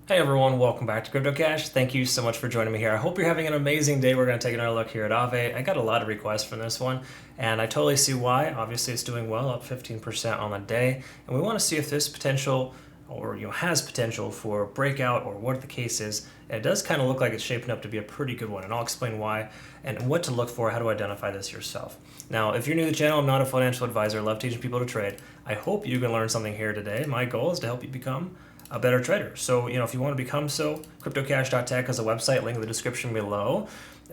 Hey everyone, welcome back to CryptoCache. Thank you so much for joining me here. I hope you're having an amazing day. We're going to take another look here at Aave. I got a lot of requests from this one, and I totally see why. Obviously, it's doing well, up 15% on the day, and we want to see if this potential or has potential for breakout or what the case is. And it does kind of look like it's shaping up to be a pretty good one, and I'll explain why and what to look for, how to identify this yourself. Now, if you're new to the channel, I'm not a financial advisor. I love teaching people to trade. I hope you can learn something here today. My goal is to help you become a better trader. So, if you want to become so, CryptoCache.tech is a website, link in the description below,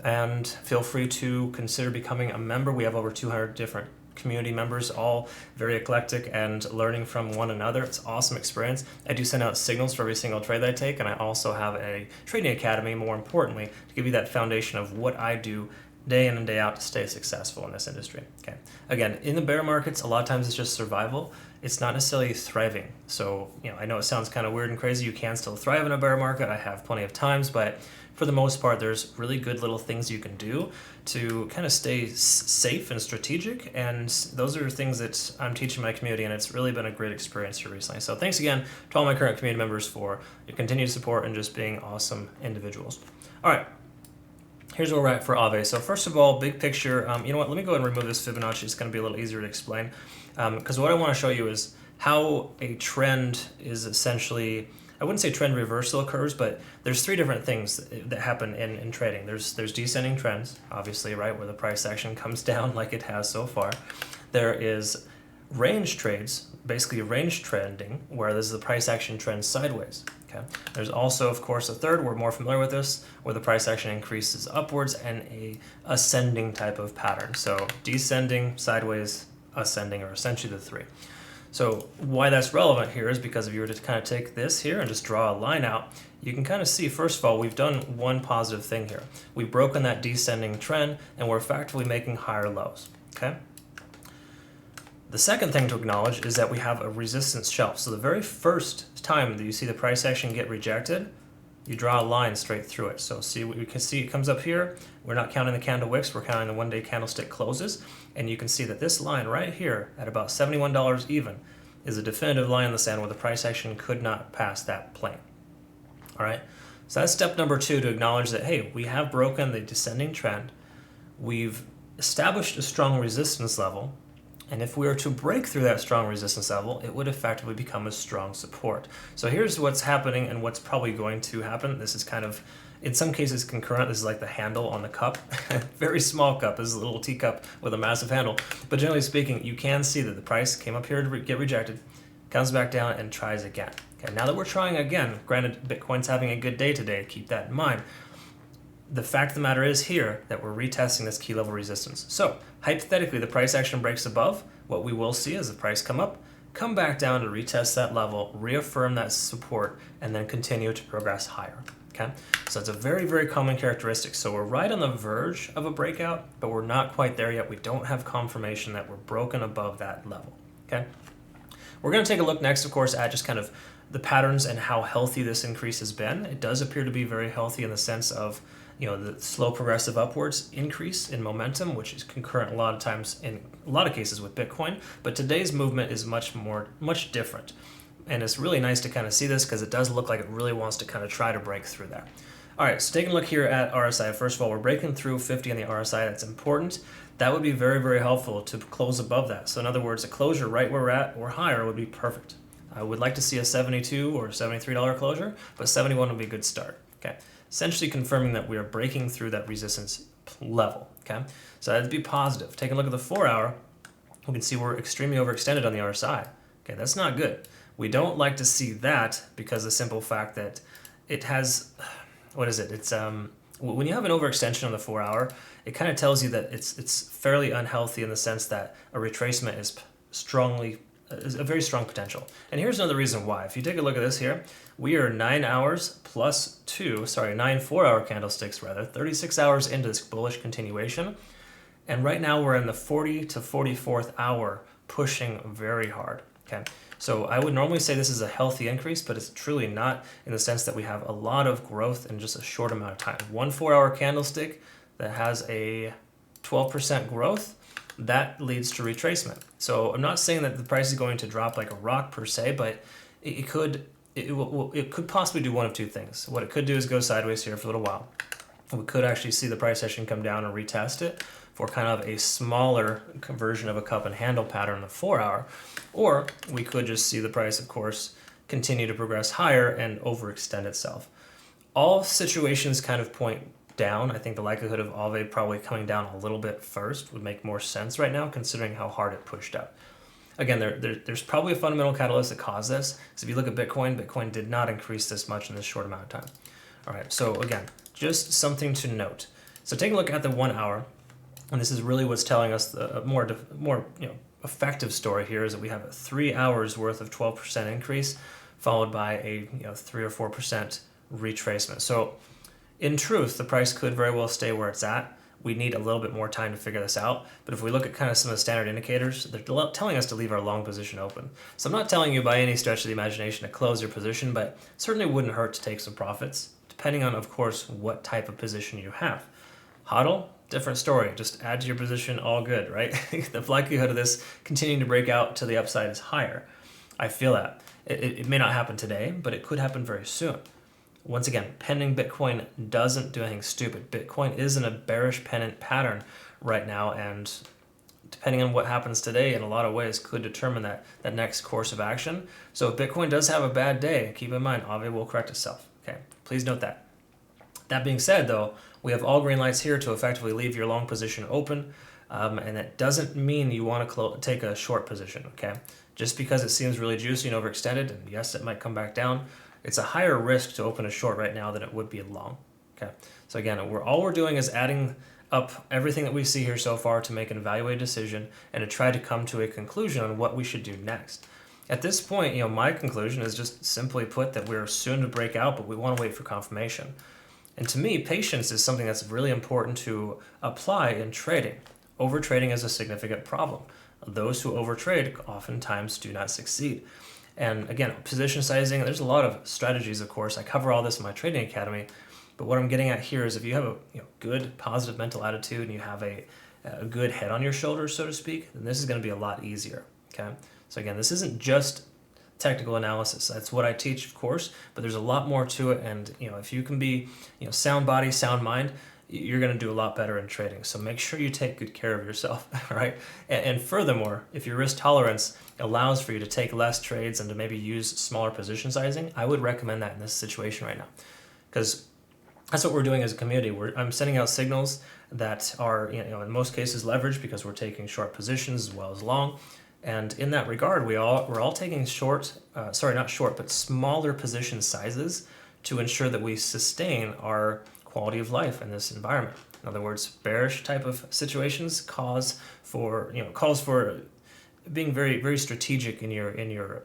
and feel free to consider becoming a member. We have over 200 different community members, all very eclectic and learning from one another. It's an awesome experience. I do send out signals for every single trade that I take, and I also have a trading academy, more importantly, to give you that foundation of what I do day in and day out to stay successful in this industry. Okay. Again, in the bear markets, a lot of times it's just survival. It's not necessarily thriving. So, I know it sounds kind of weird and crazy. You can still thrive in a bear market. I have plenty of times, but for the most part, there's really good little things you can do to kind of stay safe and strategic. And those are things that I'm teaching my community, and it's really been a great experience here recently. So thanks again to all my current community members for your continued support and just being awesome individuals. All right. Here's where we're at for Aave. So first of all, big picture, you know what, let me go ahead and remove this Fibonacci. It's going to be a little easier to explain, because what I want to show you is how a trend is essentially, I wouldn't say trend reversal occurs, but there's three different things that happen in trading. There's descending trends, obviously, right, where the price action comes down like it has so far. There is range trades, basically range trending, where this is the price action trend sideways. Okay. There's also, of course, a third, we're more familiar with this, where the price action increases upwards and a ascending type of pattern. So descending, sideways, ascending are essentially the three. So why that's relevant here is because if you were to kind of take this here and just draw a line out, you can kind of see, first of all, we've done one positive thing here. We've broken that descending trend, and we're effectively making higher lows. Okay. The second thing to acknowledge is that we have a resistance shelf. So the very first time that you see the price action get rejected, you draw a line straight through it. So see what you can see, it comes up here. We're not counting the candle wicks, we're counting the one-day candlestick closes. And you can see that this line right here at about $71 even is a definitive line in the sand where the price action could not pass that plane. All right, so that's step number two, to acknowledge that, hey, we have broken the descending trend. We've established a strong resistance level. And if we were to break through that strong resistance level, it would effectively become a strong support. So here's what's happening and what's probably going to happen. This is kind of, in some cases, concurrent. This is like the handle on the cup. Very small cup. This is a little teacup with a massive handle. But generally speaking, you can see that the price came up here to get rejected, comes back down, and tries again. Okay, now that we're trying again, granted, Bitcoin's having a good day today, keep that in mind. The fact of the matter is here that we're retesting this key level resistance. So hypothetically, the price action breaks above. What we will see is the price come up, come back down to retest that level, reaffirm that support, and then continue to progress higher. Okay, so it's a very, very common characteristic. So we're right on the verge of a breakout, but we're not quite there yet. We don't have confirmation that we're broken above that level. Okay, we're going to take a look next, of course, at just kind of the patterns and how healthy this increase has been. It does appear to be very healthy in the sense of the slow progressive upwards increase in momentum, which is concurrent a lot of times in a lot of cases with Bitcoin. But today's movement is much different. And it's really nice to kind of see this because it does look like it really wants to kind of try to break through that. All right, so taking a look here at RSI. First of all, we're breaking through 50 on the RSI. That's important. That would be very, very helpful to close above that. So in other words, a closure right where we're at or higher would be perfect. I would like to see a $72 or $73 closure, but 71 would be a good start. Okay. Essentially confirming that we are breaking through that resistance level. Okay, so that'd be positive. Take a look at the 4 hour. We can see we're extremely overextended on the RSI. Okay, that's not good. We don't like to see that because the simple fact that it has, what is it? It's when you have an overextension on the 4 hour, it kind of tells you that it's fairly unhealthy in the sense that a retracement is a very strong potential. And here's another reason why. If you take a look at this here, we are 9 hours plus 9 4-hour candlesticks rather, 36 hours into this bullish continuation. And right now we're in the 40 to 44th hour pushing very hard. Okay, so I would normally say this is a healthy increase, but it's truly not in the sense that we have a lot of growth in just a short amount of time. 1 4-hour candlestick that has a 12% growth, that leads to retracement. So I'm not saying that the price is going to drop like a rock per se, but it it could possibly do one of two things. What it could do is go sideways here for a little while. We could actually see the price action come down and retest it for kind of a smaller version of a cup and handle pattern in the 4 hour, or we could just see the price, of course, continue to progress higher and overextend itself. All situations kind of point down. I think the likelihood of Aave probably coming down a little bit first would make more sense right now, considering how hard it pushed up. Again, there's probably a fundamental catalyst that caused this. So if you look at Bitcoin did not increase this much in this short amount of time. All right, so again, just something to note. So take a look at the 1 hour, and this is really what's telling us the more effective story here is that we have a 3 hours worth of 12% increase, followed by a 3 or 4% retracement. So in truth, the price could very well stay where it's at. We need a little bit more time to figure this out. But if we look at kind of some of the standard indicators, they're telling us to leave our long position open. So I'm not telling you by any stretch of the imagination to close your position, but certainly wouldn't hurt to take some profits, depending on, of course, what type of position you have. HODL, different story. Just add to your position, all good, right? The likelihood of this continuing to break out to the upside is higher. I feel that. It may not happen today, but it could happen very soon. Once again, pending Bitcoin doesn't do anything stupid. Bitcoin is in a bearish pennant pattern right now, and depending on what happens today, in a lot of ways, could determine that next course of action. So if Bitcoin does have a bad day, keep in mind, Aave will correct itself. Okay, please note that. That being said, though, we have all green lights here to effectively leave your long position open, and that doesn't mean you want to take a short position, okay? Just because it seems really juicy and overextended, and yes, it might come back down, it's a higher risk to open a short right now than it would be a long. Okay, so again, all we're doing is adding up everything that we see here so far to make an evaluated decision and to try to come to a conclusion on what we should do next. At this point, my conclusion is just simply put that we're soon to break out, but we want to wait for confirmation. And to me, patience is something that's really important to apply in trading. Overtrading is a significant problem. Those who overtrade oftentimes do not succeed. And again, position sizing, there's a lot of strategies, of course. I cover all this in my trading academy. But what I'm getting at here is if you have a good positive mental attitude and you have a good head on your shoulders, so to speak, then this is going to be a lot easier. Okay. So again, this isn't just technical analysis. That's what I teach, of course, but there's a lot more to it. And if you can be sound body, sound mind, you're going to do a lot better in trading. So make sure you take good care of yourself, right? And furthermore, if your risk tolerance allows for you to take less trades and to maybe use smaller position sizing, I would recommend that in this situation right now, because that's what we're doing as a community. I'm sending out signals that are, in most cases leveraged because we're taking short positions as well as long. And in that regard, we're all taking smaller position sizes to ensure that we sustain our quality of life in this environment. In other words, bearish type of situations calls for being very, very strategic in your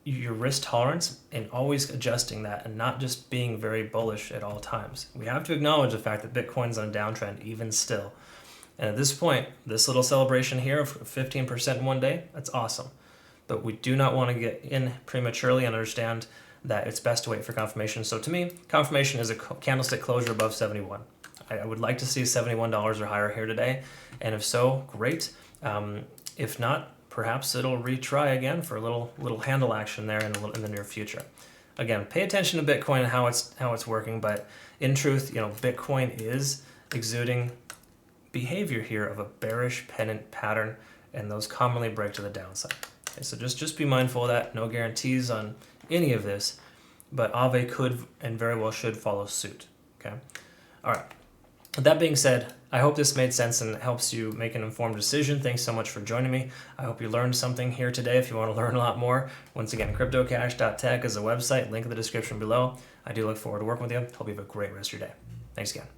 risk tolerance and always adjusting that and not just being very bullish at all times. We have to acknowledge the fact that Bitcoin's on a downtrend even still. And at this point, this little celebration here of 15% in one day, that's awesome. But we do not want to get in prematurely and understand that it's best to wait for confirmation. So to me, confirmation is a candlestick closure above 71. I would like to see $71 or higher here today. And if so, great. If not, perhaps it'll retry again for a little handle action there in the near future. Again, pay attention to Bitcoin and how it's working. But in truth, Bitcoin is exuding behavior here of a bearish pennant pattern, and those commonly break to the downside. Okay, so just be mindful of that. No guarantees on any of this, but Aave could and very well should follow suit. Okay, all right. With that being said, I hope this made sense and helps you make an informed decision. Thanks so much for joining me. I hope you learned something here today. If you want to learn a lot more, once again, CryptoCache.tech is a website, link in the description below. I do look forward to working with you. Hope you have a great rest of your day. Thanks again.